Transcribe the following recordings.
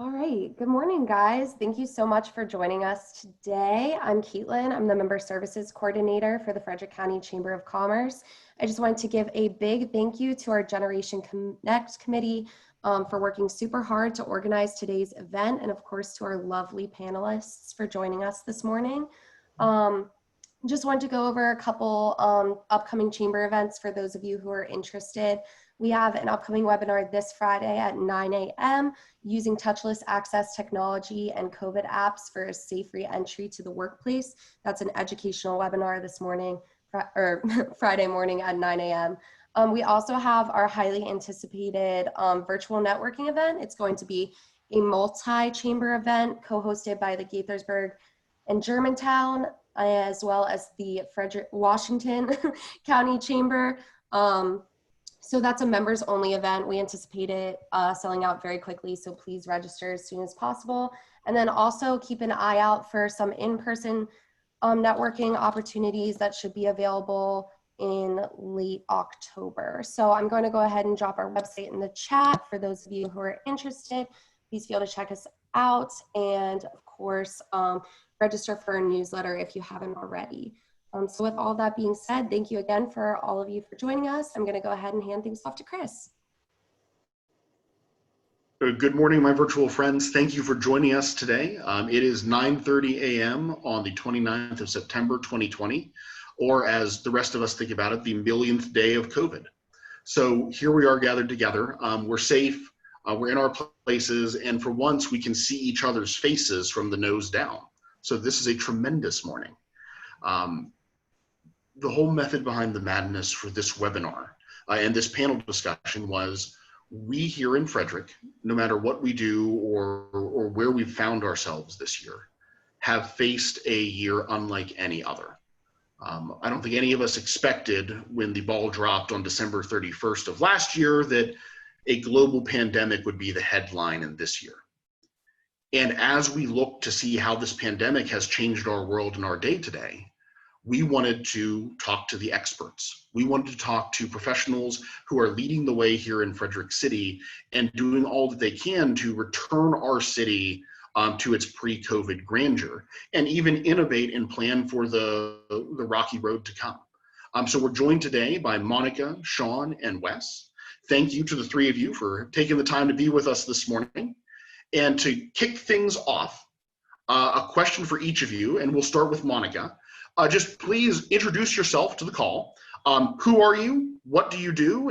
All right. Good morning, guys. Thank you so much for joining us today. I'm Caitlin. I'm the Member Services Coordinator for the Frederick County Chamber of Commerce. I just wanted to give a big thank you to our Generation Connect Committee for working super hard to organize today's event, and of course to our lovely panelists for joining us this morning. Just wanted to go over a couple upcoming chamber events for those of you who are interested. We have an upcoming webinar this Friday at 9 a.m. using touchless access technology and COVID apps for a safe re-entry to the workplace. That's an educational webinar this morning, or Friday morning at 9 a.m. We also have our highly anticipated virtual networking event. It's going to be a multi-chamber event co-hosted by the Gaithersburg and Germantown, as well as the Frederick Washington County Chamber. So that's a members only event. We anticipate it selling out very quickly, so please register as soon as possible. And then also keep an eye out for some in-person networking opportunities that should be available in late October. So I'm going to go ahead and drop our website in the chat for those of you who are interested. Please feel to check us out, and of course, register for a newsletter if you haven't already. So with all that being said, thank you again for all of you for joining us. I'm going to go ahead and hand things off to Chris. Good morning, my virtual friends. Thank you for joining us today. It is 9:30 a.m. on the 29th of September, 2020, or as the rest of us think about it, the millionth day of COVID. So here we are gathered together. We're safe, we're in our places, and for once we can see each other's faces from the nose down. So this is a tremendous morning. The whole method behind the madness for this webinar and this panel discussion was we here in Frederick, no matter what we do or where we've found ourselves this year, have faced a year unlike any other. I don't think any of us expected when the ball dropped on December 31st of last year that a global pandemic would be the headline in this year. And as we look to see how this pandemic has changed our world and our day to day, we wanted to talk to the experts. We wanted to talk to professionals who are leading the way here in Frederick City and doing all that they can to return our city to its pre-COVID grandeur and even innovate and plan for the rocky road to come. So we're joined today by Monica, Sean, and Wes. Thank you to the three of you for taking the time to be with us this morning. And to kick things off, a question for each of you, and we'll start with Monica. Just please introduce yourself to the call. Who are you? What do you do?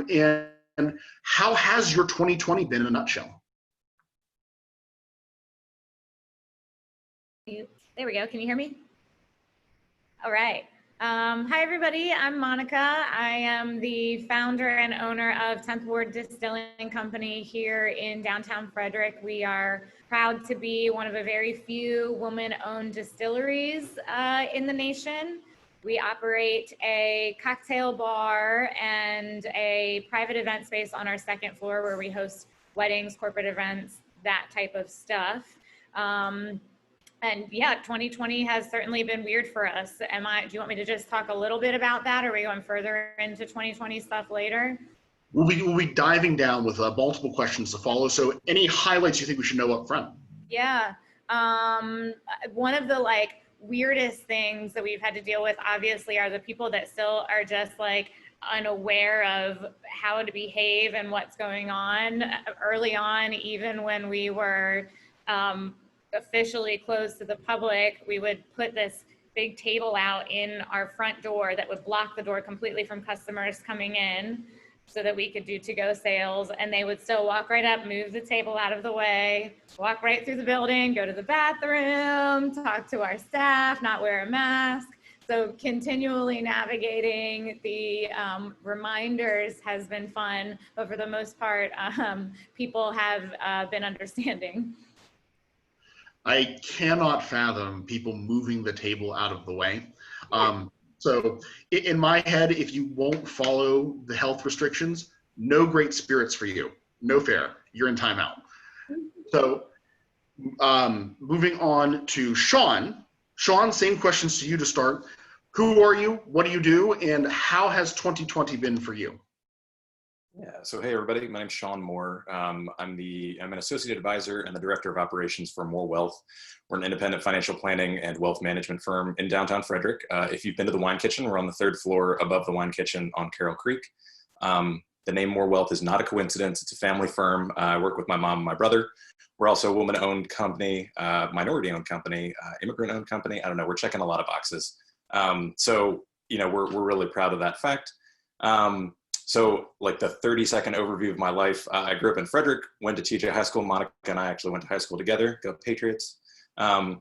And how has your 2020 been in a nutshell? There we go. Can you hear me? All right. Hi, everybody. I'm Monica. I am the founder and owner of 10th Ward Distilling Company here in downtown Frederick. We are proud to be one of a very few woman-owned distilleries in the nation. We operate a cocktail bar and a private event space on our second floor where we host weddings, corporate events, that type of stuff. And yeah, 2020 has certainly been weird for us. Do you want me to just talk a little bit about that, or are we going further into 2020 stuff later? We'll be diving down with multiple questions to follow. So any highlights you think we should know up front? Yeah, one of the weirdest things that we've had to deal with obviously are the people that still are just unaware of how to behave and what's going on. Early on, even when we were officially closed to the public, we would put this big table out in our front door that would block the door completely from customers coming in so that we could do to-go sales, and they would still walk right up, move the table out of the way, walk right through the building, go to the bathroom, talk to our staff, not wear a mask. So continually navigating the reminders has been fun, but for the most part, people have been understanding. I cannot fathom people moving the table out of the way. So in my head, if you won't follow the health restrictions, no great spirits for you. No fair. You're in timeout. So moving on to Sean. Sean, same questions to you to start. Who are you? What do you do? And how has 2020 been for you? Yeah. So, hey, everybody. My name's Sean Moore. I'm an associate advisor and the director of operations for More Wealth. We're an independent financial planning and wealth management firm in downtown Frederick. If you've been to the wine kitchen, we're on the third floor above the wine kitchen on Carroll Creek. The name More Wealth is not a coincidence. It's a family firm. I work with my mom and my brother. We're also a woman-owned company, minority-owned company, immigrant-owned company. I don't know. We're checking a lot of boxes. So, we're really proud of that fact. So like the 30-second overview of my life, I grew up in Frederick, went to TJ High School. Monica and I actually went to high school together, go Patriots. Went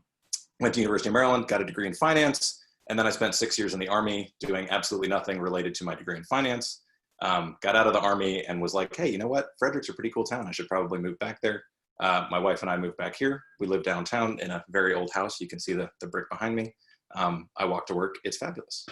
to University of Maryland, got a degree in finance. And then I spent 6 years in the Army doing absolutely nothing related to my degree in finance. Got out of the Army and was like, hey, you know what? Frederick's a pretty cool town. I should probably move back there. My wife and I moved back here. We live downtown in a very old house. You can see the brick behind me. I walk to work. It's fabulous.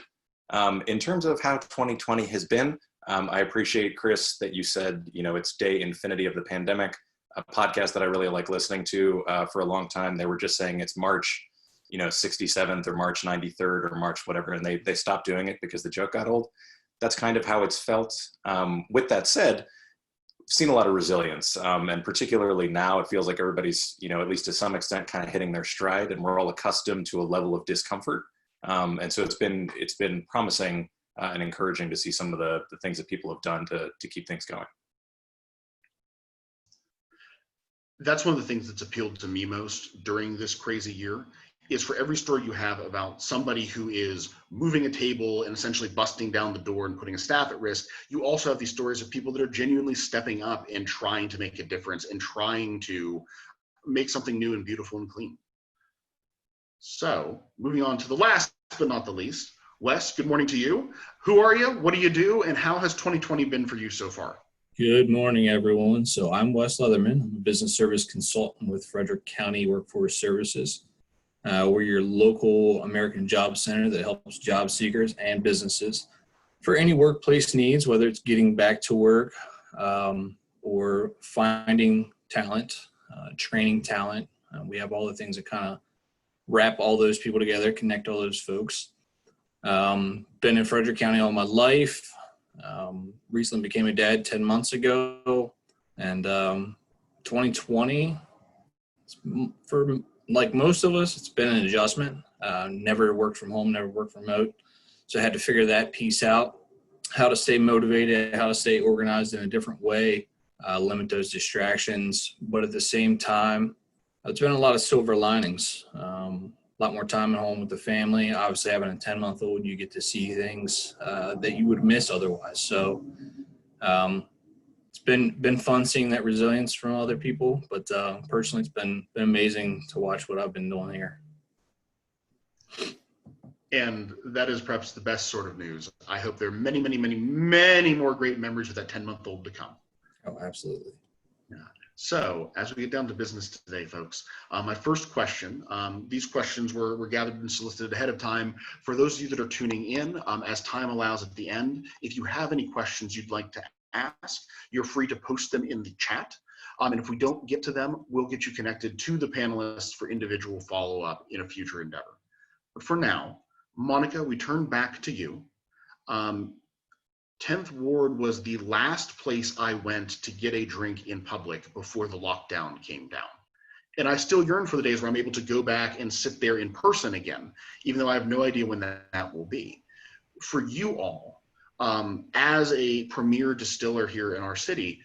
In terms of how 2020 has been, I appreciate, Chris, that you said, it's day infinity of the pandemic, a podcast that I really like listening to for a long time. They were just saying it's March, 67th or March 93rd or March whatever, and they stopped doing it because the joke got old. That's kind of how it's felt. With that said, I've seen a lot of resilience, and particularly now it feels like everybody's, at least to some extent, kind of hitting their stride, and we're all accustomed to a level of discomfort. And so it's been promising and encouraging to see some of the things that people have done to keep things going. That's one of the things that's appealed to me most during this crazy year is for every story you have about somebody who is moving a table and essentially busting down the door and putting a staff at risk, you also have these stories of people that are genuinely stepping up and trying to make a difference and trying to make something new and beautiful and clean. So moving on to the last but not the least, Wes, good morning to you. Who are you? What do you do? And how has 2020 been for you so far? Good morning, everyone. So I'm Wes Leatherman. I'm a business service consultant with Frederick County Workforce Services. We're your local American Job Center that helps job seekers and businesses for any workplace needs, whether it's getting back to work or finding talent, training talent. We have all the things that kind of wrap all those people together, connect all those folks. Been in Frederick County all my life. Recently became a dad 10 months ago, and 2020, for like most of us, it's been an adjustment. Never worked from home, never worked remote. So I had to figure that piece out, how to stay motivated, how to stay organized in a different way, limit those distractions. But at the same time, it's been a lot of silver linings. A lot more time at home with the family. Obviously, having a 10-month-old, you get to see things that you would miss otherwise. So it's been fun seeing that resilience from other people. But personally, it's been amazing to watch what I've been doing here. And that is perhaps the best sort of news. I hope there are many, many, many, many more great memories with that 10-month-old to come. Oh, absolutely. Yeah. So as we get down to business today, folks, my first question, these questions were gathered and solicited ahead of time. For those of you that are tuning in, as time allows at the end, if you have any questions you'd like to ask, you're free to post them in the chat. And if we don't get to them, we'll get you connected to the panelists for individual follow-up in a future endeavor. But for now, Monica, we turn back to you. 10th Ward was the last place I went to get a drink in public before the lockdown came down. And I still yearn for the days where I'm able to go back and sit there in person again, even though I have no idea when that will be. For you all, as a premier distiller here in our city,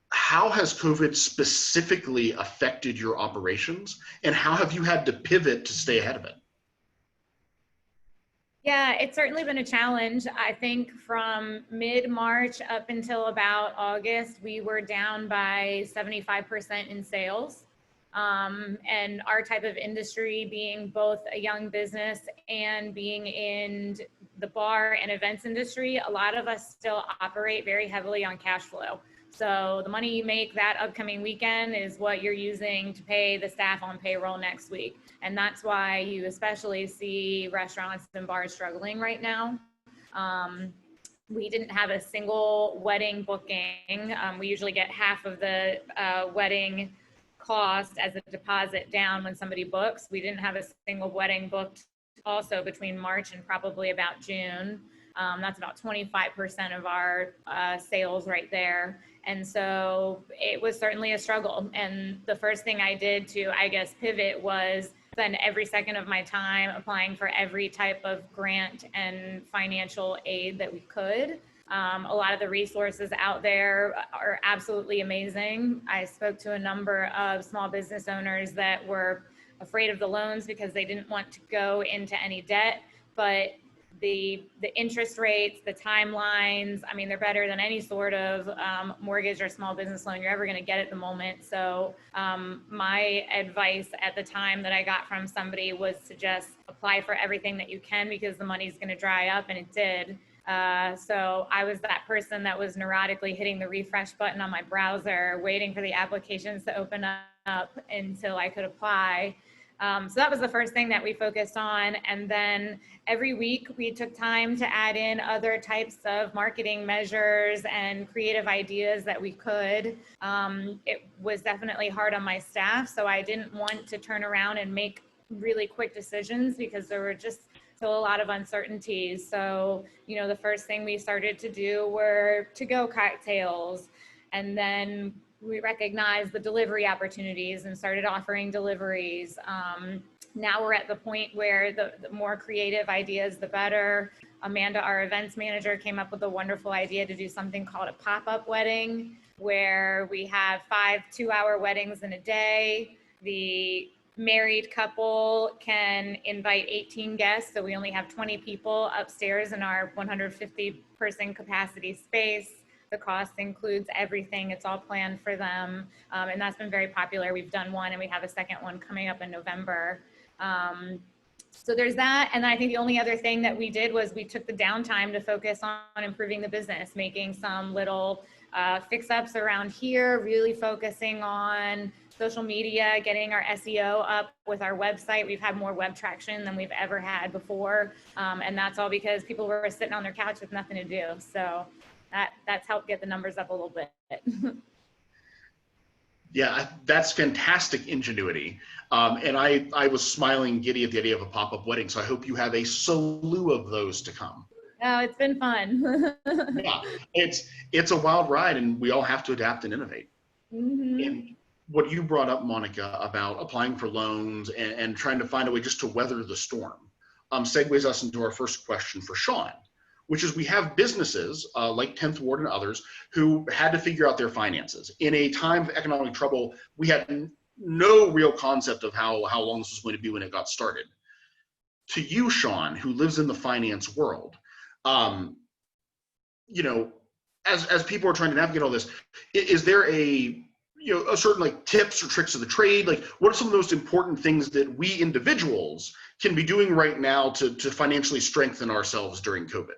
how has COVID specifically affected your operations, and how have you had to pivot to stay ahead of it? Yeah, it's certainly been a challenge. I think from mid-March up until about August, we were down by 75% in sales. And our type of industry being both a young business and being in the bar and events industry, a lot of us still operate very heavily on cash flow. So the money you make that upcoming weekend is what you're using to pay the staff on payroll next week. And that's why you especially see restaurants and bars struggling right now. We didn't have a single wedding booking. We usually get half of the wedding cost as a deposit down when somebody books. We didn't have a single wedding booked also between March and probably about June. That's about 25% of our sales right there. And so it was certainly a struggle. And the first thing I did to, I guess, pivot was spend every second of my time applying for every type of grant and financial aid that we could. A lot of the resources out there are absolutely amazing. I spoke to a number of small business owners that were afraid of the loans because they didn't want to go into any debt, but the interest rates, the timelines, I mean, they're better than any sort of mortgage or small business loan you're ever going to get at the moment. So my advice at the time that I got from somebody was to just apply for everything that you can because the money's going to dry up, and it did. So I was that person that was neurotically hitting the refresh button on my browser, waiting for the applications to open up until I could apply. So that was the first thing that we focused on. And then every week we took time to add in other types of marketing measures and creative ideas that we could. It was definitely hard on my staff, so I didn't want to turn around and make really quick decisions because there were just still a lot of uncertainties. So, you know, the first thing we started to do were to-go cocktails, and then we recognized the delivery opportunities and started offering deliveries. Now we're at the point where the more creative ideas, the better. Amanda, our events manager, came up with a wonderful idea to do something called a pop-up wedding, where we have 5 two-hour weddings in a day. The married couple can invite 18 guests, so we only have 20 people upstairs in our 150-person capacity space. The cost includes everything. It's all planned for them. And that's been very popular. We've done one and we have a second one coming up in November. So there's that. And I think the only other thing that we did was we took the downtime to focus on improving the business, making some little fix-ups around here, really focusing on social media, getting our SEO up with our website. We've had more web traction than we've ever had before. And that's all because people were sitting on their couch with nothing to do. So that's helped get the numbers up a little bit. Yeah, that's fantastic ingenuity. And I was smiling giddy at the idea of a pop-up wedding. So I hope you have a slew of those to come. Oh, it's been fun. Yeah, it's a wild ride, and we all have to adapt and innovate. Mm-hmm. And what you brought up, Monica, about applying for loans and trying to find a way just to weather the storm, segues us into our first question for Sean, which is we have businesses like 10th Ward and others who had to figure out their finances. In a time of economic trouble, we had no real concept of how long this was going to be when it got started. To you, Sean, who lives in the finance world, you know, as people are trying to navigate all this, is there a certain like tips or tricks of the trade? Like, what are some of those important things that we individuals can be doing right now to financially strengthen ourselves during COVID?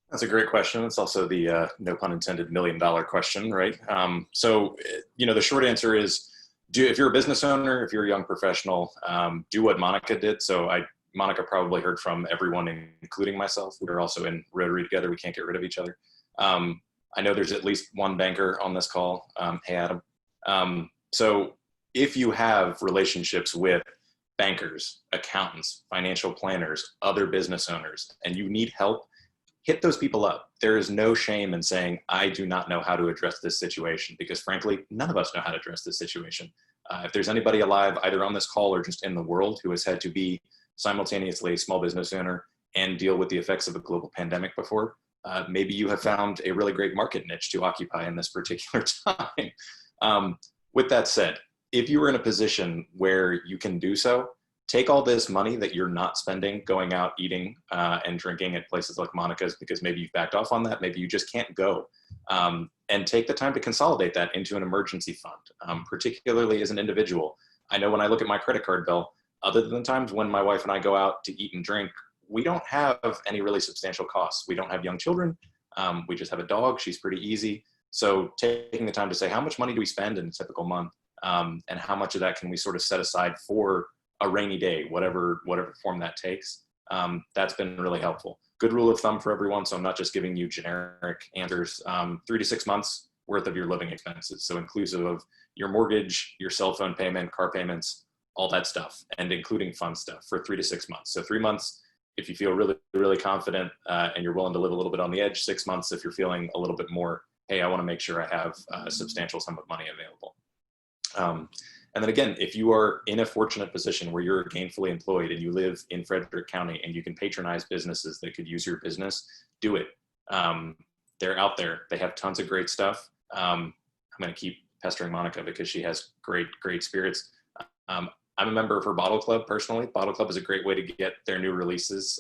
That's a great question. It's also the, no pun intended, $1 million question, right? So, the short answer is, if you're a business owner, if you're a young professional, do what Monica did. So Monica probably heard from everyone, including myself. We're also in Rotary together. We can't get rid of each other. I know there's at least one banker on this call. Hey, Adam. So if you have relationships with bankers, accountants, financial planners, other business owners, and you need help, hit those people up. There is no shame in saying, I do not know how to address this situation, because frankly, none of us know how to address this situation. If there's anybody alive, either on this call or just in the world, who has had to be simultaneously a small business owner and deal with the effects of a global pandemic before, maybe you have found a really great market niche to occupy in this particular time. With that said, if you are in a position where you can do so, take all this money that you're not spending going out eating and drinking at places like Monica's, because maybe you've backed off on that, maybe you just can't go, and take the time to consolidate that into an emergency fund, particularly as an individual. I know when I look at my credit card bill, other than times when my wife and I go out to eat and drink, we don't have any really substantial costs. We don't have young children. We just have a dog. She's pretty easy. So taking the time to say, how much money do we spend in a typical month? And how much of that can we sort of set aside for a rainy day, whatever form that takes? That's been really helpful. Good rule of thumb for everyone. So I'm not just giving you generic answers. 3 to 6 months worth of your living expenses. So inclusive of your mortgage, your cell phone payment, car payments, all that stuff, and including fun stuff for 3 to 6 months. So 3 months, if you feel really, really confident and you're willing to live a little bit on the edge, 6 months if you're feeling a little bit more, hey, I want to make sure I have a substantial sum of money available. And then again, if you are in a fortunate position where you're gainfully employed and you live in Frederick County and you can patronize businesses that could use your business, do it. They're out there. They have tons of great stuff. I'm going to keep pestering Monica because she has great, great spirits. I'm a member of her Bottle Club personally. Bottle Club is a great way to get their new releases.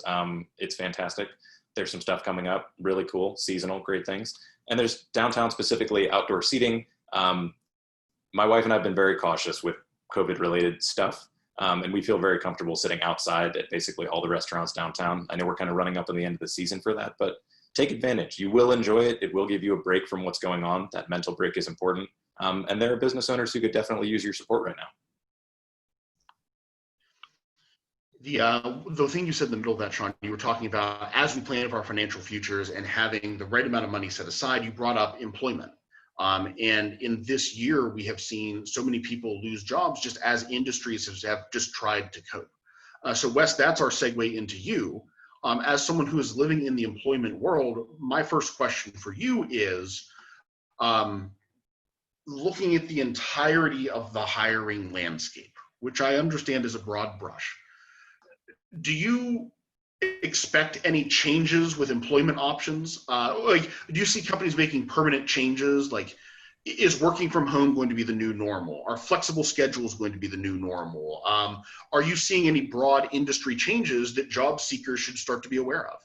It's fantastic. There's some stuff coming up, really cool, seasonal, great things. And there's downtown specifically outdoor seating. My wife and I have been very cautious with COVID related stuff. And we feel very comfortable sitting outside at basically all the restaurants downtown. I know we're kind of running up on the end of the season for that, but take advantage. You will enjoy it. It will give you a break from what's going on. That mental break is important. And there are business owners who could definitely use your support right now. The thing you said in the middle of that, Sean, you were talking about as we plan for our financial futures and having the right amount of money set aside, you brought up employment. And in this year, we have seen so many people lose jobs just as industries have just tried to cope. So Wes, that's our segue into you. As someone who is living in the employment world, my first question for you is, looking at the entirety of the hiring landscape, which I understand is a broad brush, do you expect any changes with employment options? Like, do you see companies making permanent changes? Like, is working from home going to be the new normal? Are flexible schedules going to be the new normal? Are you seeing any broad industry changes that job seekers should start to be aware of?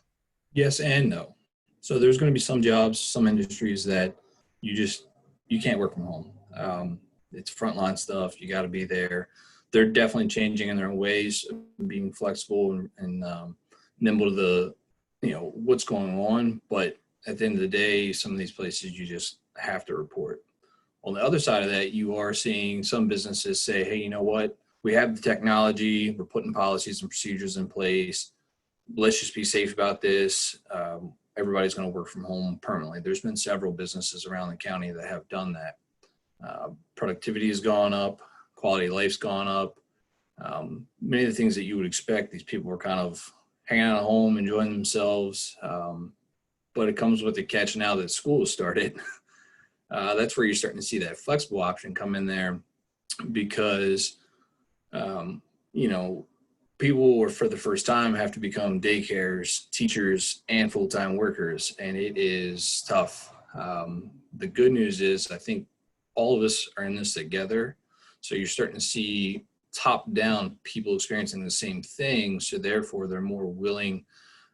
Yes and no. So there's going to be some jobs, some industries that you can't work from home. It's frontline stuff. You got to be there. They're definitely changing in their own ways, being flexible and nimble to what's going on. But at the end of the day, some of these places you just have to report. On the other side of that, you are seeing some businesses say, hey, you know what? We have the technology. We're putting policies and procedures in place. Let's just be safe about this. Everybody's going to work from home permanently. There's been several businesses around the county that have done that. Productivity has gone up. Quality of life's gone up. Many of the things that you would expect, these people were kind of hanging out at home, enjoying themselves. But it comes with the catch now that school has started. That's where you're starting to see that flexible option come in there because, people are for the first time have to become daycares, teachers, and full-time workers, and it is tough. The good news is I think all of us are in this together. So you're starting to see top-down people experiencing the same thing. So therefore, they're more willing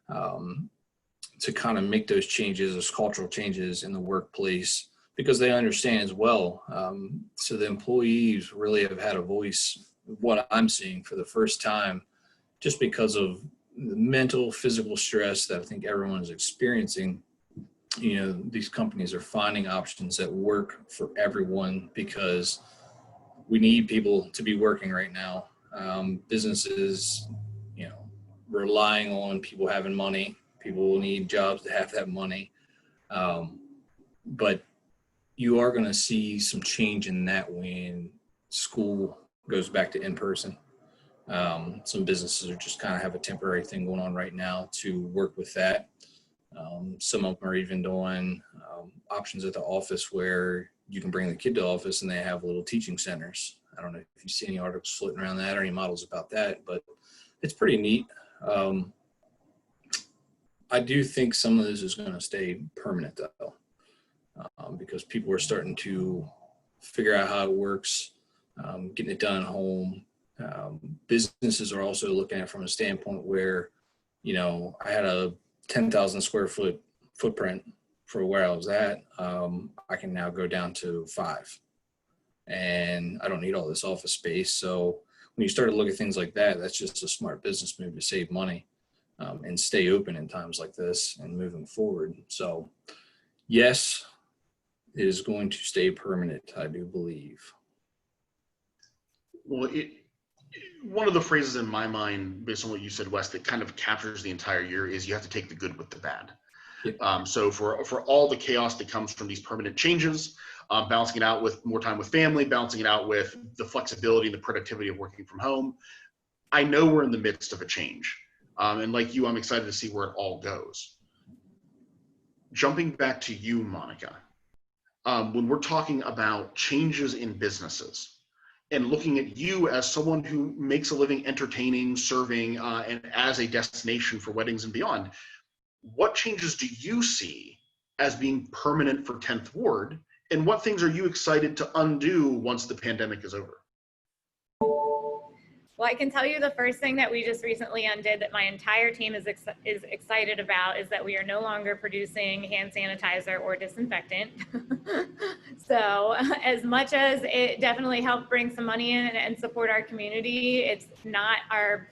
to kind of make those changes, those cultural changes in the workplace, because they understand as well. So the employees really have had a voice, what I'm seeing for the first time, just because of the mental, physical stress that I think everyone is experiencing. These companies are finding options that work for everyone because we need people to be working right now. Businesses, relying on people having money. People will need jobs to have that money. But you are going to see some change in that when school goes back to in-person. Some businesses are just kind of have a temporary thing going on right now to work with that. Some of them are even doing options at the office where you can bring the kid to the office and they have little teaching centers. I don't know if you see any articles floating around that or any models about that, but it's pretty neat. I do think some of this is going to stay permanent though, because people are starting to figure out how it works, getting it done at home. Businesses are also looking at it from a standpoint where, I had a 10,000 square foot footprint for where I was at. I can now go down to 5, and I don't need all this office space. So when you start to look at things like that, that's just a smart business move to save money and stay open in times like this and moving forward. So yes, it is going to stay permanent, I do believe. Well, one of the phrases in my mind, based on what you said, Wes, that kind of captures the entire year is you have to take the good with the bad. Yep. So for all the chaos that comes from these permanent changes, balancing it out with more time with family, balancing it out with the flexibility and the productivity of working from home, I know we're in the midst of a change. And like you, I'm excited to see where it all goes. Jumping back to you, Monica, when we're talking about changes in businesses and looking at you as someone who makes a living entertaining, serving, and as a destination for weddings and beyond, what changes do you see as being permanent for 10th Ward? And what things are you excited to undo once the pandemic is over? Well, I can tell you the first thing that we just recently undid that my entire team is excited about is that we are no longer producing hand sanitizer or disinfectant. So as much as it definitely helped bring some money in and support our community, it's not our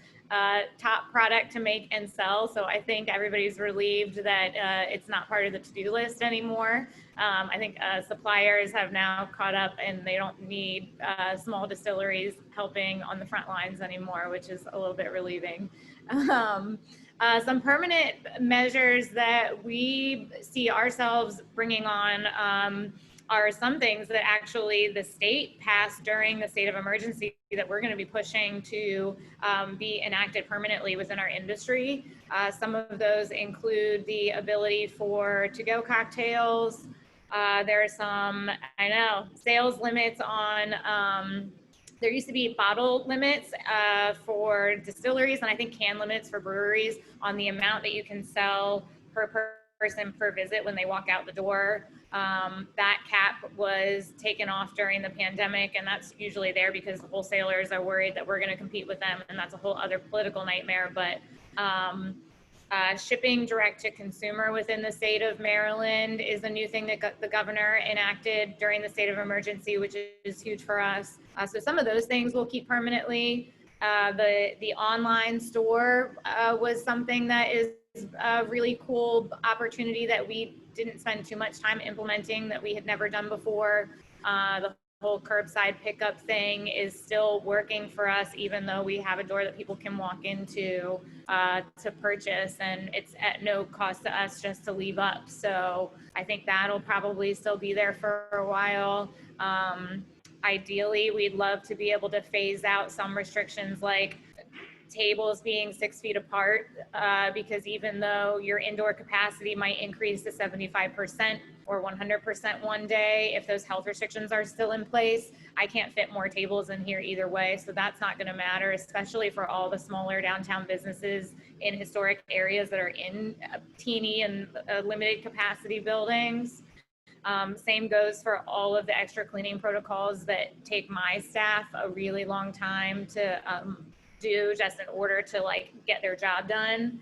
top product to make and sell. So I think everybody's relieved that it's not part of the to-do list anymore. I think suppliers have now caught up and they don't need small distilleries helping on the front lines anymore, which is a little bit relieving. Some permanent measures that we see ourselves bringing on are some things that actually the state passed during the state of emergency that we're going to be pushing to be enacted permanently within our industry. Some of those include the ability for to-go cocktails. There are some, sales limits on, there used to be bottle limits for distilleries, and I think can limits for breweries on the amount that you can sell per person per visit when they walk out the door. That cap was taken off during the pandemic, and that's usually there because the wholesalers are worried that we're going to compete with them, and that's a whole other political nightmare. But shipping direct to consumer within the state of Maryland is a new thing that the governor enacted during the state of emergency, which is huge for us. So some of those things we'll keep permanently. The online store was something that is a really cool opportunity that we didn't spend too much time implementing, that we had never done before. The whole curbside pickup thing is still working for us, even though we have a door that people can walk into to purchase, and it's at no cost to us just to leave up. So I think that'll probably still be there for a while. Ideally, we'd love to be able to phase out some restrictions like tables being 6 feet apart, because even though your indoor capacity might increase to 75% or 100% one day, if those health restrictions are still in place, I can't fit more tables in here either way. So that's not going to matter, especially for all the smaller downtown businesses in historic areas that are in teeny and limited capacity buildings. Same goes for all of the extra cleaning protocols that take my staff a really long time to do just in order to get their job done.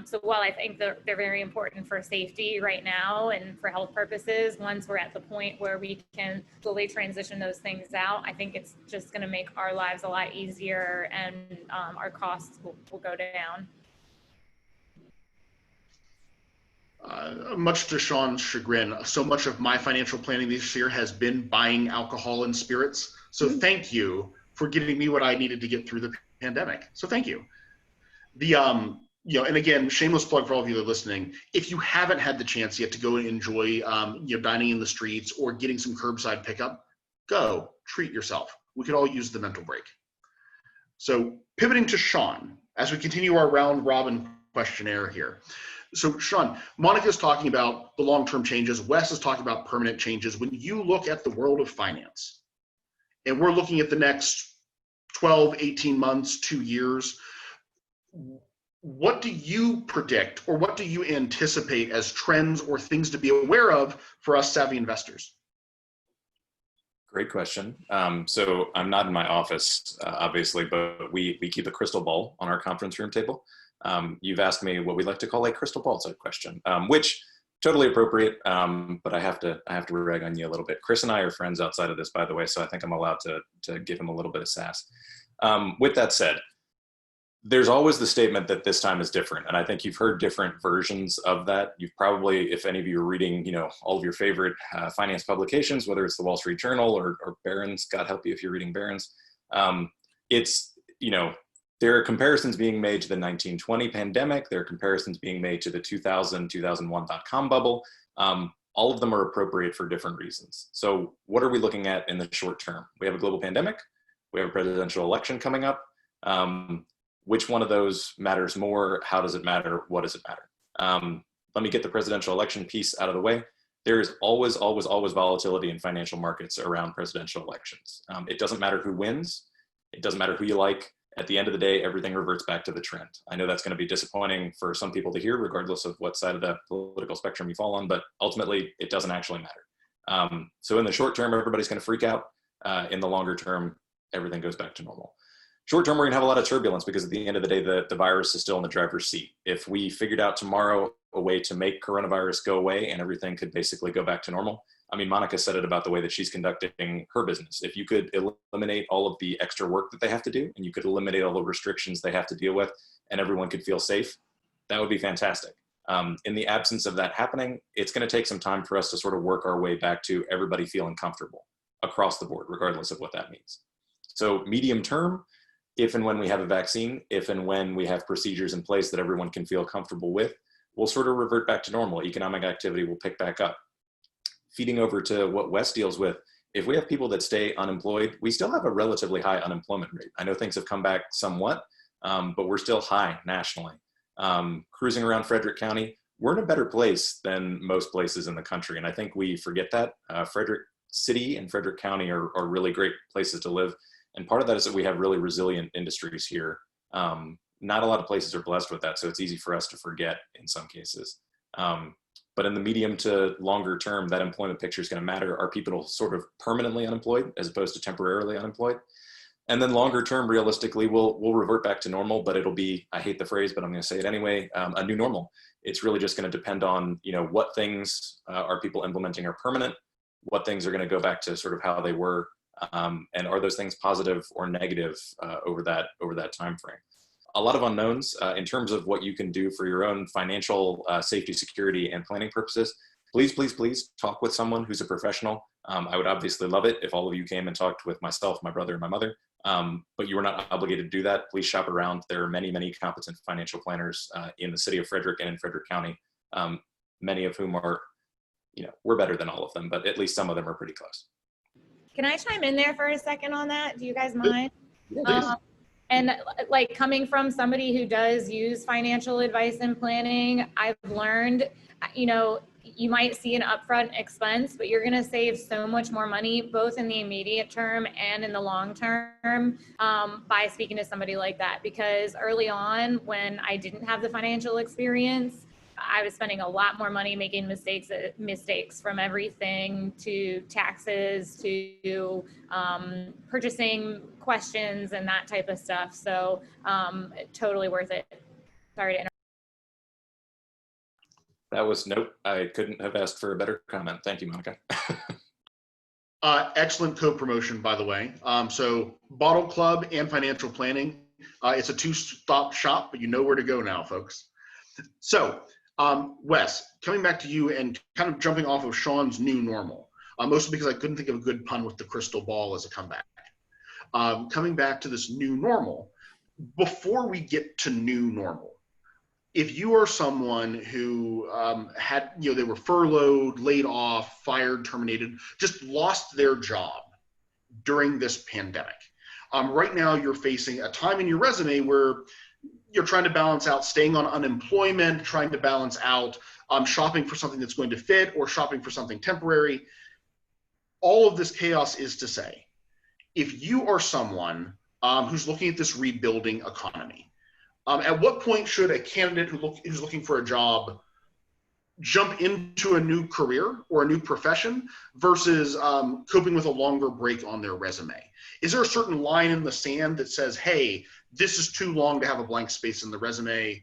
So while I think they're very important for safety right now and for health purposes, once we're at the point where we can slowly transition those things out, I think it's just going to make our lives a lot easier, and our costs will go down. Much to Sean's chagrin, so much of my financial planning this year has been buying alcohol and spirits. So thank you for giving me what I needed to get through the pandemic. So thank you. The and again, shameless plug for all of you that are listening. If you haven't had the chance yet to go and enjoy dining in the streets or getting some curbside pickup, go treat yourself. We could all use the mental break. So pivoting to Sean, as we continue our round robin questionnaire here. So Sean, Monica's talking about the long-term changes. Wes is talking about permanent changes. When you look at the world of finance, and we're looking at the next 12, 18 months, 2 years, what do you predict or what do you anticipate as trends or things to be aware of for us savvy investors? Great question. So I'm not in my office, obviously, but we keep a crystal ball on our conference room table. You've asked me what we like to call a crystal ball type question, which totally appropriate, but I have to rag on you a little bit. Chris and I are friends outside of this, by the way, so I think I'm allowed to give him a little bit of sass. With that said, there's always the statement that this time is different, and I think you've heard different versions of that. You've probably, if any of you are reading, all of your favorite finance publications, whether it's the Wall Street Journal or Barron's, God help you if you're reading Barron's, there are comparisons being made to the 1920 pandemic. There are comparisons being made to the 2000-2001 dot-com bubble. All of them are appropriate for different reasons. So what are we looking at in the short term? We have a global pandemic. We have a presidential election coming up. which one of those matters more? How does it matter? What does it matter? Let me get the presidential election piece out of the way. There is always, always, always volatility in financial markets around presidential elections. It doesn't matter who wins. It doesn't matter who you like. At the end of the day, everything reverts back to the trend. I know that's going to be disappointing for some people to hear, regardless of what side of the political spectrum you fall on, but ultimately it doesn't actually matter. So in the short term, everybody's going to freak out. In the longer term, everything goes back to normal. Short term, we're going to have a lot of turbulence because at the end of the day, the virus is still in the driver's seat. If we figured out tomorrow a way to make coronavirus go away and everything could basically go back to normal, I mean, Monica said it about the way that she's conducting her business. If you could eliminate all of the extra work that they have to do, and you could eliminate all the restrictions they have to deal with, and everyone could feel safe, that would be fantastic. In the absence of that happening, it's going to take some time for us to sort of work our way back to everybody feeling comfortable across the board, regardless of what that means. So medium term, if and when we have a vaccine, if and when we have procedures in place that everyone can feel comfortable with, we'll sort of revert back to normal. Economic activity will pick back up. Feeding over to what Wes deals with, if we have people that stay unemployed, we still have a relatively high unemployment rate. I know things have come back somewhat, but we're still high nationally. Cruising around Frederick County, we're in a better place than most places in the country. And I think we forget that. Frederick City and Frederick County are really great places to live. And part of that is that we have really resilient industries here. Not a lot of places are blessed with that, so it's easy for us to forget in some cases. But in the medium to longer term, that employment picture is going to matter. Are people sort of permanently unemployed as opposed to temporarily unemployed? And then longer term, realistically, we'll revert back to normal, but it'll be, I hate the phrase, but I'm going to say it anyway, a new normal. It's really just going to depend on, what things are people implementing are permanent, what things are going to go back to sort of how they were, and are those things positive or negative over that time frame. A lot of unknowns in terms of what you can do for your own financial safety, security, and planning purposes. Please, please, please talk with someone who's a professional. I would obviously love it if all of you came and talked with myself, my brother, and my mother, but you are not obligated to do that. Please shop around. There are many, many competent financial planners in the city of Frederick and in Frederick County, many of whom are, we're better than all of them, but at least some of them are pretty close. Can I chime in there for a second on that? Do you guys mind? Please. And like coming from somebody who does use financial advice and planning, I've learned, you might see an upfront expense, but you're going to save so much more money, both in the immediate term and in the long term, by speaking to somebody like that. Because early on, when I didn't have the financial experience, I was spending a lot more money making mistakes from everything to taxes to purchasing questions and that type of stuff. So totally worth it. Sorry to interrupt. That was, nope, I couldn't have asked for a better comment. Thank you, Monica. Excellent co-promotion, by the way. So Bottle Club and financial planning, it's a two-stop shop, but you know where to go now, folks. So Wes, coming back to you and kind of jumping off of Sean's new normal, mostly because I couldn't think of a good pun with the crystal ball as a comeback. Coming back to this new normal, before we get to new normal, if you are someone who had, they were furloughed, laid off, fired, terminated, just lost their job during this pandemic. Right now, you're facing a time in your resume where you're trying to balance out staying on unemployment, trying to balance out shopping for something that's going to fit or shopping for something temporary. All of this chaos is to say, if you are someone who's looking at this rebuilding economy, at what point should a candidate who's looking for a job jump into a new career or a new profession versus coping with a longer break on their resume? Is there a certain line in the sand that says, hey, this is too long to have a blank space in the resume?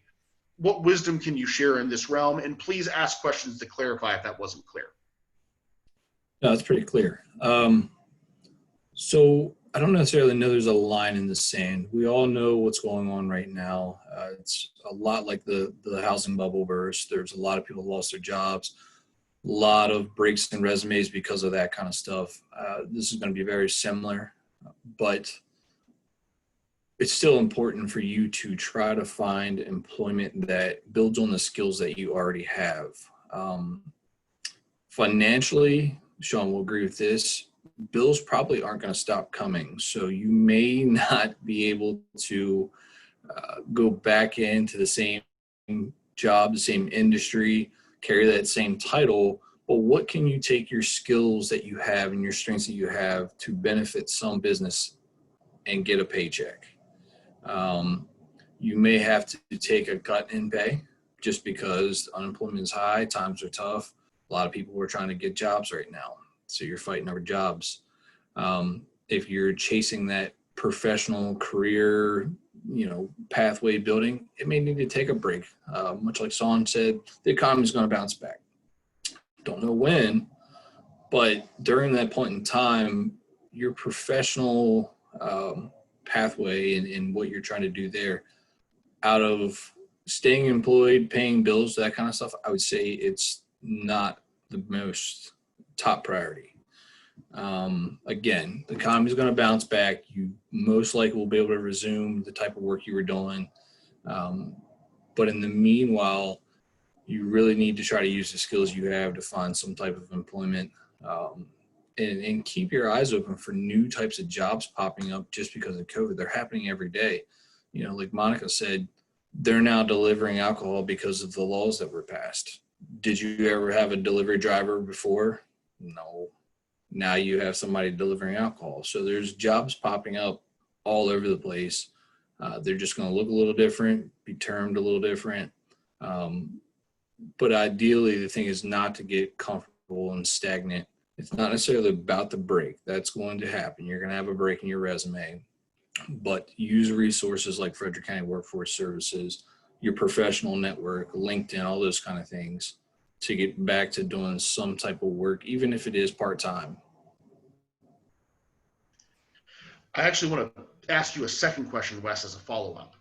What wisdom can you share in this realm? And please ask questions to clarify if that wasn't clear. No, it's pretty clear. So I don't necessarily know there's a line in the sand. We all know what's going on right now. It's a lot like the housing bubble burst. There's a lot of people who lost their jobs, a lot of breaks in resumes because of that kind of stuff. This is going to be very similar, but it's still important for you to try to find employment that builds on the skills that you already have. Financially, Sean will agree with this, bills probably aren't going to stop coming. So you may not be able to go back into the same job, the same industry, carry that same title, but what can you take your skills that you have and your strengths that you have to benefit some business and get a paycheck? You may have to take a cut in pay just because unemployment is high, times are tough. A lot of people are trying to get jobs right now, so you're fighting over jobs. If you're chasing that professional career, pathway building, it may need to take a break. Much like Son said, the economy is going to bounce back. Don't know when, but during that point in time, your professional pathway and what you're trying to do there, out of staying employed, paying bills, that kind of stuff, I would say it's not the most top priority. Again, the economy is going to bounce back. You most likely will be able to resume the type of work you were doing. But in the meanwhile, you really need to try to use the skills you have to find some type of employment, and keep your eyes open for new types of jobs popping up just because of COVID. They're happening every day. Like Monica said, they're now delivering alcohol because of the laws that were passed. Did you ever have a delivery driver before? No. Now you have somebody delivering alcohol. So there's jobs popping up all over the place. They're just going to look a little different, be termed a little different. But ideally, the thing is not to get comfortable and stagnant. It's not necessarily about the break. That's going to happen. You're going to have a break in your resume. But use resources like Frederick County Workforce Services, your professional network, LinkedIn, all those kind of things to get back to doing some type of work, even if it is part-time. I actually want to ask you a second question, Wes, as a follow-up.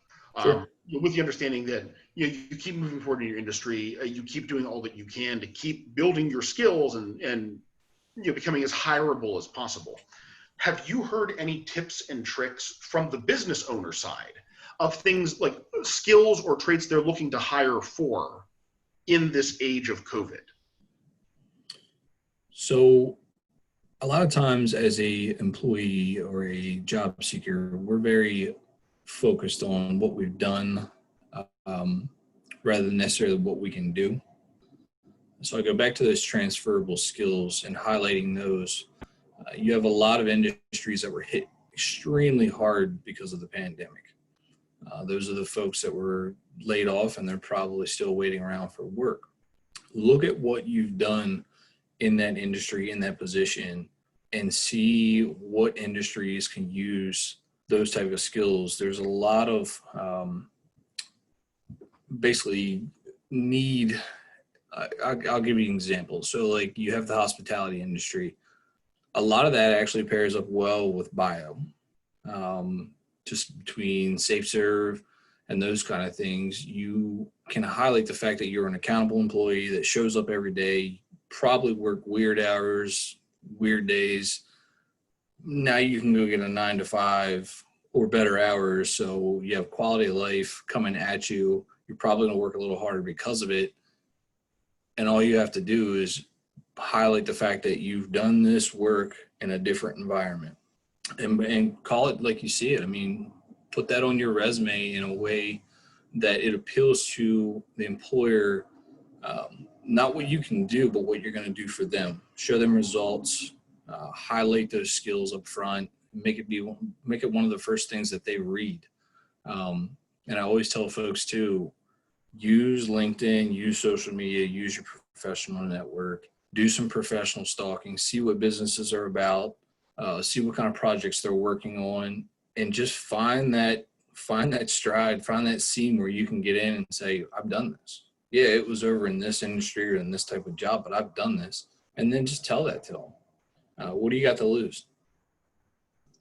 Sure. With the understanding that you keep moving forward in your industry, you keep doing all that you can to keep building your skills and becoming as hireable as possible. Have you heard any tips and tricks from the business owner side of things like skills or traits they're looking to hire for in this age of COVID? So a lot of times as a employee or a job seeker, we're very focused on what we've done rather than necessarily what we can do. So I go back to those transferable skills and highlighting those. You have a lot of industries that were hit extremely hard because of the pandemic. Those are the folks that were laid off and they're probably still waiting around for work. Look at what you've done in that industry, in that position, and see what industries can use those type of skills. There's a lot of basically need. I'll give you an example. So like you have the hospitality industry. A lot of that actually pairs up well with bio, just between safe serve and those kind of things. You can highlight the fact that you're an accountable employee that shows up every day, probably work weird hours, weird days. Now you can go get a 9 to 5 or better hours. So you have quality of life coming at you. You're probably going to work a little harder because of it. And all you have to do is highlight the fact that you've done this work in a different environment and call it like you see it. I mean, put that on your resume in a way that it appeals to the employer, not what you can do, but what you're going to do for them. Show them results, highlight those skills up front, make it one of the first things that they read. And I always tell folks too, use LinkedIn, use social media, use your professional network, do some professional stalking, see what businesses are about, see what kind of projects they're working on, and just find that stride, find that scene where you can get in and say, I've done this. Yeah, it was over in this industry or in this type of job, but I've done this. And then just tell that to them. What do you got to lose?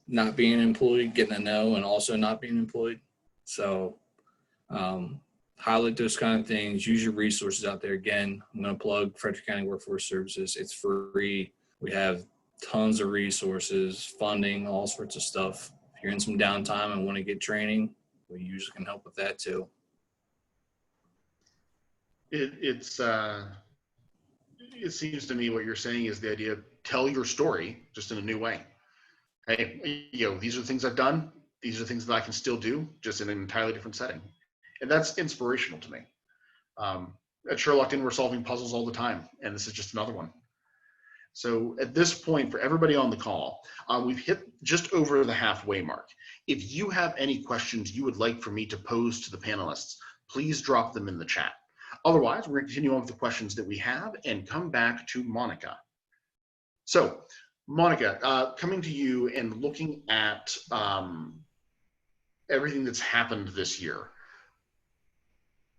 Not being employed, getting a no, and also not being employed. So highlight those kind of things. Use your resources out there. Again, I'm going to plug Frederick County Workforce Services. It's free. We have tons of resources, funding, all sorts of stuff. If you're in some downtime and want to get training, we usually can help with that too. It seems to me what you're saying is the idea of tell your story just in a new way. Hey, these are the things I've done. These are things that I can still do, just in an entirely different setting. And that's inspirational to me. At SureLocked, we're solving puzzles all the time, and this is just another one. So at this point, for everybody on the call, we've hit just over the halfway mark. If you have any questions you would like for me to pose to the panelists, please drop them in the chat. Otherwise, we're going to continue on with the questions that we have and come back to Monica. So, Monica, coming to you and looking at everything that's happened this year,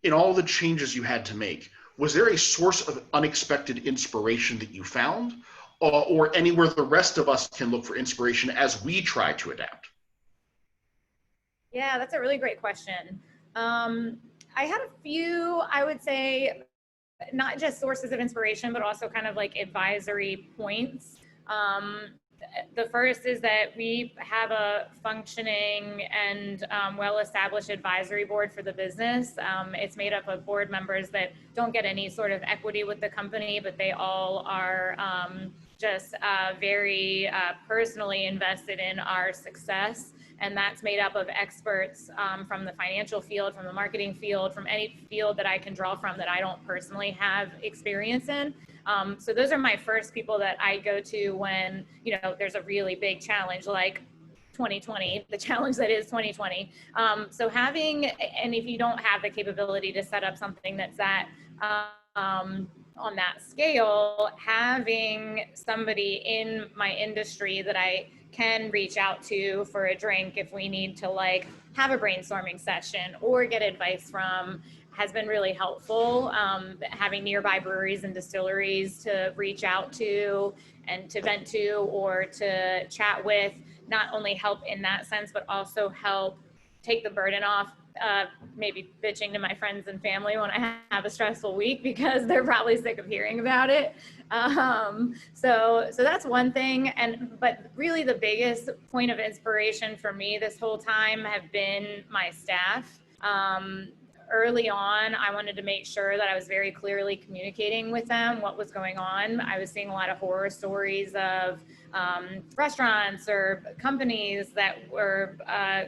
in all the changes you had to make, was there a source of unexpected inspiration that you found, or anywhere the rest of us can look for inspiration as we try to adapt? Yeah, that's a really great question. I had a few, I would say, not just sources of inspiration, but also kind of like advisory points. The first is that we have a functioning and well-established advisory board for the business. It's made up of board members that don't get any sort of equity with the company, but they all are just very personally invested in our success. And that's made up of experts from the financial field, from the marketing field, from any field that I can draw from that I don't personally have experience in. So those are my first people that I go to when, there's a really big challenge like 2020, the challenge that is 2020. So having, and if you don't have the capability to set up something that's that, on that scale, having somebody in my industry that I can reach out to for a drink if we need to like have a brainstorming session or get advice from has been really helpful. Having nearby breweries and distilleries to reach out to and to vent to or to chat with not only help in that sense, but also help take the burden off, maybe bitching to my friends and family when I have a stressful week because they're probably sick of hearing about it. So that's one thing. But really the biggest point of inspiration for me this whole time have been my staff. Early on, I wanted to make sure that I was very clearly communicating with them what was going on. I was seeing a lot of horror stories of restaurants or companies that were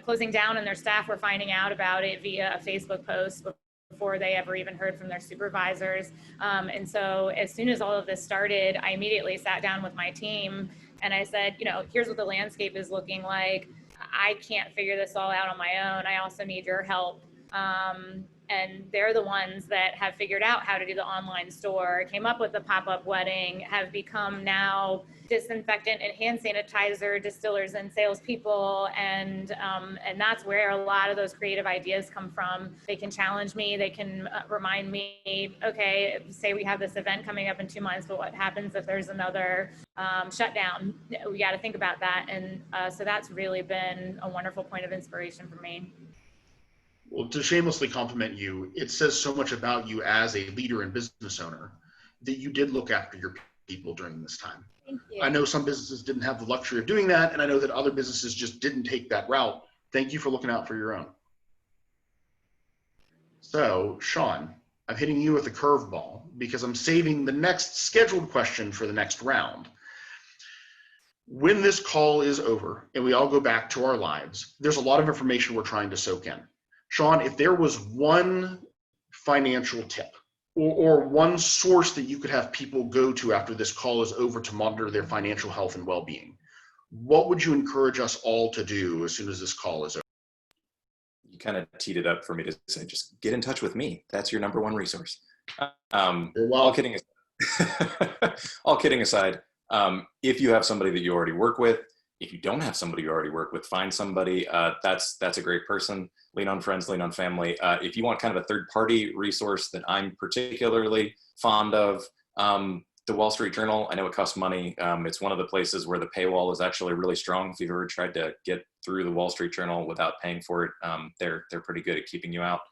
closing down and their staff were finding out about it via a Facebook post before they ever even heard from their supervisors. And so as soon as all of this started, I immediately sat down with my team and I said, here's what the landscape is looking like. I can't figure this all out on my own. I also need your help. And they're the ones that have figured out how to do the online store, came up with the pop-up wedding, have become now disinfectant and hand sanitizer distillers and salespeople. And that's where a lot of those creative ideas come from. They can challenge me. They can remind me, okay, say we have this event coming up in 2 months, but what happens if there's another shutdown? We got to think about that. And so that's really been a wonderful point of inspiration for me. Well, to shamelessly compliment you, it says so much about you as a leader and business owner that you did look after your people during this time. Thank you. I know some businesses didn't have the luxury of doing that, and I know that other businesses just didn't take that route. Thank you for looking out for your own. So, Sean, I'm hitting you with a curveball because I'm saving the next scheduled question for the next round. When this call is over and we all go back to our lives, there's a lot of information we're trying to soak in. Sean, if there was one financial tip or one source that you could have people go to after this call is over to monitor their financial health and well-being, what would you encourage us all to do as soon as this call is over? You kind of teed it up for me to say, just get in touch with me. That's your number one resource. All kidding aside, if you have somebody that you already work with, if you don't have somebody you already work with, find somebody. That's a great person. Lean on friends, lean on family. If you want kind of a third-party resource that I'm particularly fond of, the Wall Street Journal, I know it costs money. It's one of the places where the paywall is actually really strong. If you've ever tried to get through the Wall Street Journal without paying for it, they're pretty good at keeping you out.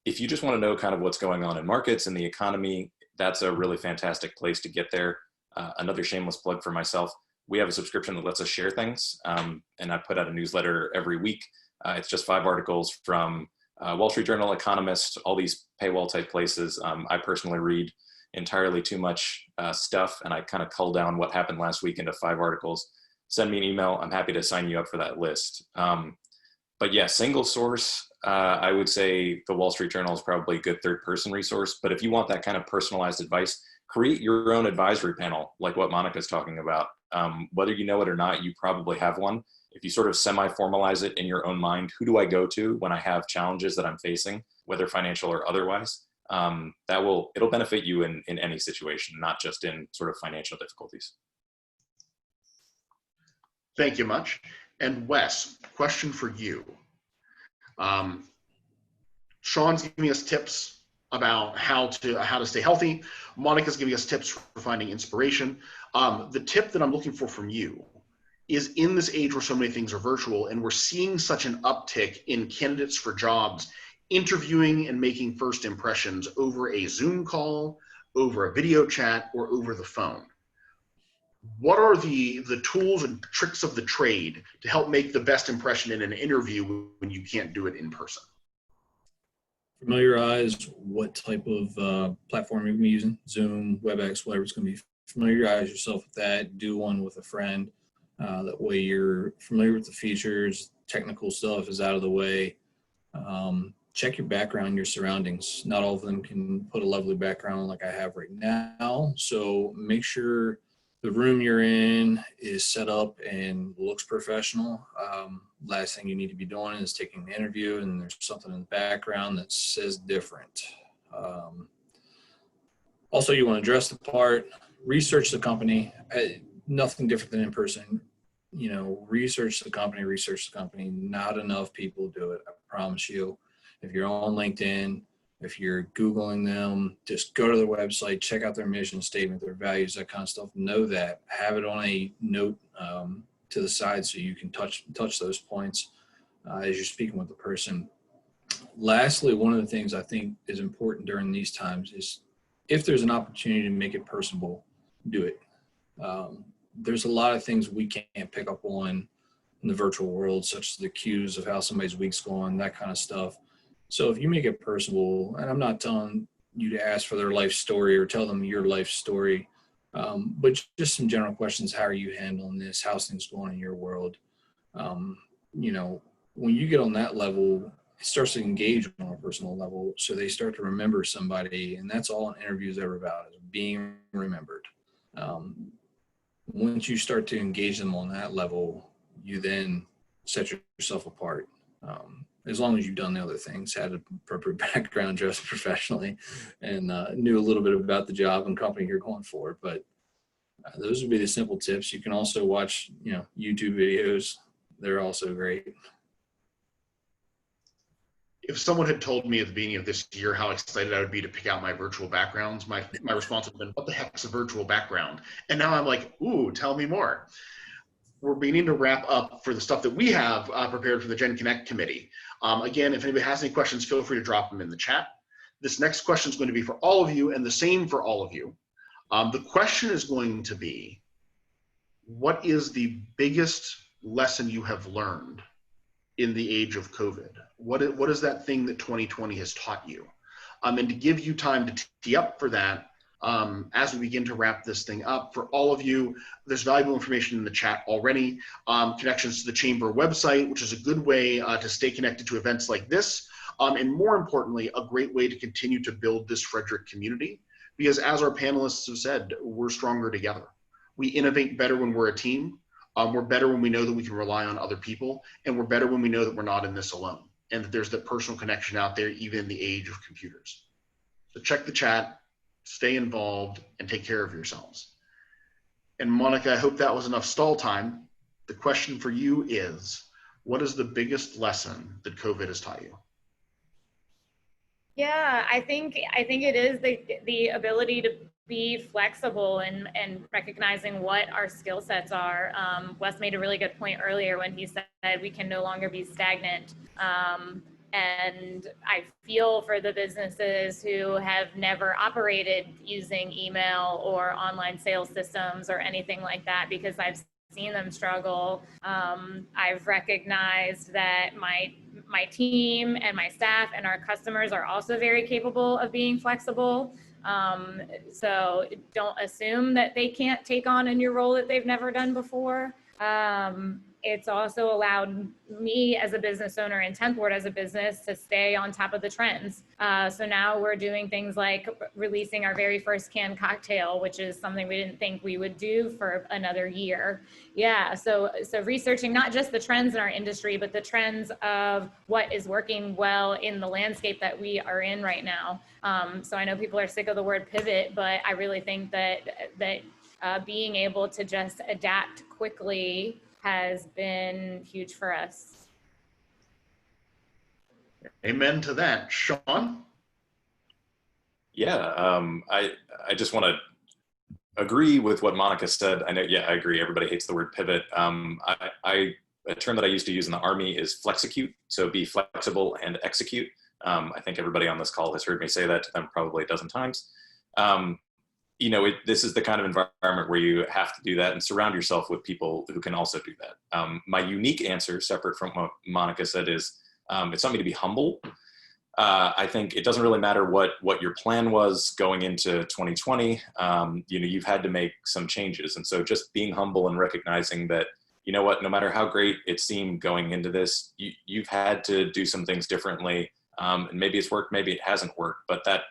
If you just want to know kind of what's going on in markets and the economy, that's a really fantastic place to get there. Another shameless plug for myself. We have a subscription that lets us share things, and I put out a newsletter every week. It's just 5 articles from Wall Street Journal, Economist, all these paywall type places. I personally read entirely too much stuff, and I kind of cull down what happened last week into 5 articles. send me an email. I'm happy to sign you up for that list. But yeah, single source, I would say the Wall Street Journal is probably a good third-person resource. But if you want that kind of personalized advice, create your own advisory panel, like what Monica's talking about. Whether you know it or not, you probably have one. If you sort of semi-formalize it in your own mind, who do I go to when I have challenges that I'm facing, whether financial or otherwise? It'll benefit you in any situation, not just in sort of financial difficulties. Thank you much. And Wes, question for you. Sean's giving us tips about how to stay healthy. Monica's giving us tips for finding inspiration. The tip that I'm looking for from you is, in this age where so many things are virtual and we're seeing such an uptick in candidates for jobs interviewing and making first impressions over a Zoom call, over a video chat, or over the phone. What are the tools and tricks of the trade to help make the best impression in an interview when you can't do it in person? Familiarize what type of platform you're going to be using, Zoom, WebEx, whatever it's going to be. Familiarize yourself with that. Do one with a friend. That way you're familiar with the features, technical stuff is out of the way. Check your background, your surroundings. Not all of them can put a lovely background like I have right now. So make sure the room you're in is set up and looks professional. Last thing you need to be doing is taking an interview and there's something in the background that says different. Also, you want to dress the part, research the company. Nothing different than in person. Research the company. Not enough people do it, I promise you. If you're on LinkedIn, if you're Googling them, just go to their website, check out their mission statement, their values, that kind of stuff. Know that. Have it on a note to the side so you can touch those points as you're speaking with the person. Lastly, one of the things I think is important during these times is, if there's an opportunity to make it personable, do it. There's a lot of things we can't pick up on in the virtual world, such as the cues of how somebody's week's going, that kind of stuff. So if you make it personable, and I'm not telling you to ask for their life story or tell them your life story, but just some general questions. How are you handling this? How's things going in your world? When you get on that level, it starts to engage on a personal level. So they start to remember somebody, and that's all an interview is ever about, is being remembered. Once you start to engage them on that level, you then set yourself apart. As long as you've done the other things, had an appropriate background, dressed professionally, and knew a little bit about the job and company you're going for. But those would be the simple tips. You can also watch, YouTube videos. They're also great. If someone had told me at the beginning of this year how excited I would be to pick out my virtual backgrounds, my response would have been, what the heck's a virtual background? And now I'm like, ooh, tell me more. We're beginning to wrap up for the stuff that we have prepared for the Gen Connect committee. Again, if anybody has any questions, feel free to drop them in the chat. This next question is going to be for all of you, and the same for all of you. The question is going to be, what is the biggest lesson you have learned in the age of COVID? What is that thing that 2020 has taught you? And to give you time to tee up for that, as we begin to wrap this thing up, for all of you, there's valuable information in the chat already. Connections to the Chamber website, which is a good way to stay connected to events like this. And more importantly, a great way to continue to build this Frederick community. Because as our panelists have said, we're stronger together. We innovate better when we're a team. We're better when we know that we can rely on other people. And we're better when we know that we're not in this alone, and that there's that personal connection out there, even in the age of computers. So check the chat. Stay involved, and take care of yourselves. And Monica, I hope that was enough stall time. The question for you is, what is the biggest lesson that COVID has taught you? Yeah, I think it is the ability to be flexible and recognizing what our skill sets are. Wes made a really good point earlier when he said we can no longer be stagnant. And I feel for the businesses who have never operated using email or online sales systems or anything like that, because I've seen them struggle. I've recognized that my team and my staff and our customers are also very capable of being flexible. So don't assume that they can't take on a new role that they've never done before. It's also allowed me as a business owner and 10th Ward as a business to stay on top of the trends. So now we're doing things like releasing our very first canned cocktail, which is something we didn't think we would do for another year. Yeah, so researching not just the trends in our industry, but the trends of what is working well in the landscape that we are in right now. So I know people are sick of the word pivot, but I really think that being able to just adapt quickly has been huge for us. Amen to that. Sean? Yeah, I just want to agree with what Monica said. I know, yeah, I agree. Everybody hates the word pivot. A term that I used to use in the Army is flexecute. So be flexible and execute. I think everybody on this call has heard me say that to them probably a dozen times. This is the kind of environment where you have to do that and surround yourself with people who can also do that. My unique answer, separate from what Monica said, is it's something to be humble. I think it doesn't really matter what your plan was going into 2020. You've had to make some changes. And so just being humble and recognizing that, you know what, no matter how great it seemed going into this, you've had to do some things differently. And maybe it's worked, maybe it hasn't worked, but that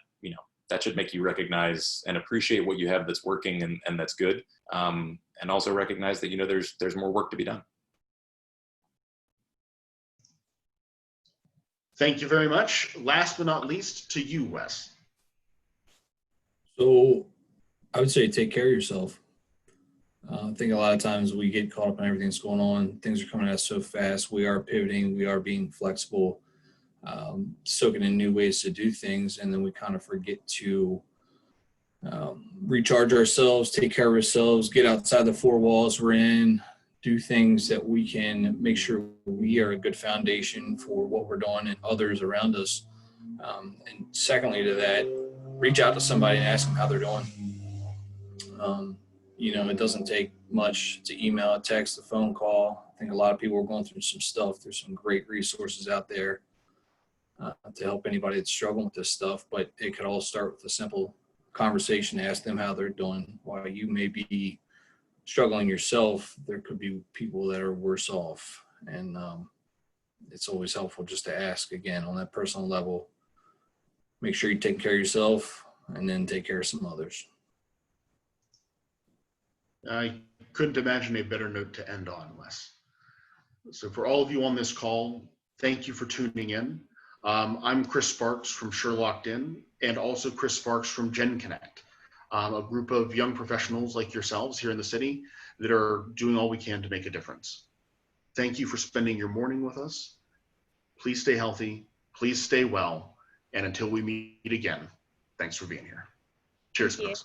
should make you recognize and appreciate what you have that's working and that's good. And also recognize that, there's more work to be done. Thank you very much. Last but not least, to you, Wes. So I would say take care of yourself. I think a lot of times we get caught up in everything that's going on. Things are coming at us so fast. We are pivoting. We are being flexible, soaking in new ways to do things. And then we kind of forget to recharge ourselves, take care of ourselves, get outside the four walls we're in, do things that we can make sure we are a good foundation for what we're doing and others around us. And secondly to that, reach out to somebody and ask them how they're doing. It doesn't take much to email, a text, a phone call. I think a lot of people are going through some stuff. There's some great resources out there to help anybody that's struggling with this stuff, but it could all start with a simple conversation, ask them how they're doing. While you may be struggling yourself, there could be people that are worse off. And it's always helpful just to ask, again, on that personal level. Make sure you take care of yourself and then take care of some others. I couldn't imagine a better note to end on, Wes. So for all of you on this call, thank you for tuning in. I'm Chris Sparks from SureLocked and also Chris Sparks from Gen Connect, a group of young professionals like yourselves here in the city that are doing all we can to make a difference. Thank you for spending your morning with us. Please stay healthy, please stay well, and until we meet again, thanks for being here. Cheers, folks.